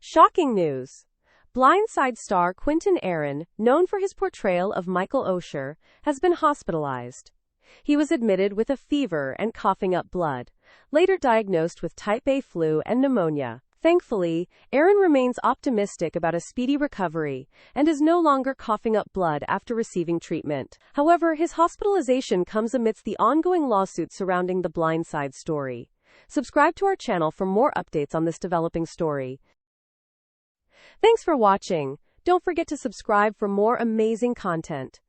Shocking news! Blindside star Quentin Aaron, known for his portrayal of Michael Osher, has been hospitalized. He was admitted with a fever and coughing up blood, later diagnosed with type A flu and pneumonia. Thankfully, Aaron remains optimistic about a speedy recovery and is no longer coughing up blood after receiving treatment. However, his hospitalization comes amidst the ongoing lawsuit surrounding the Blindside story. Subscribe to our channel for more updates on this developing story. Thanks for watching. Don't forget to subscribe for more amazing content.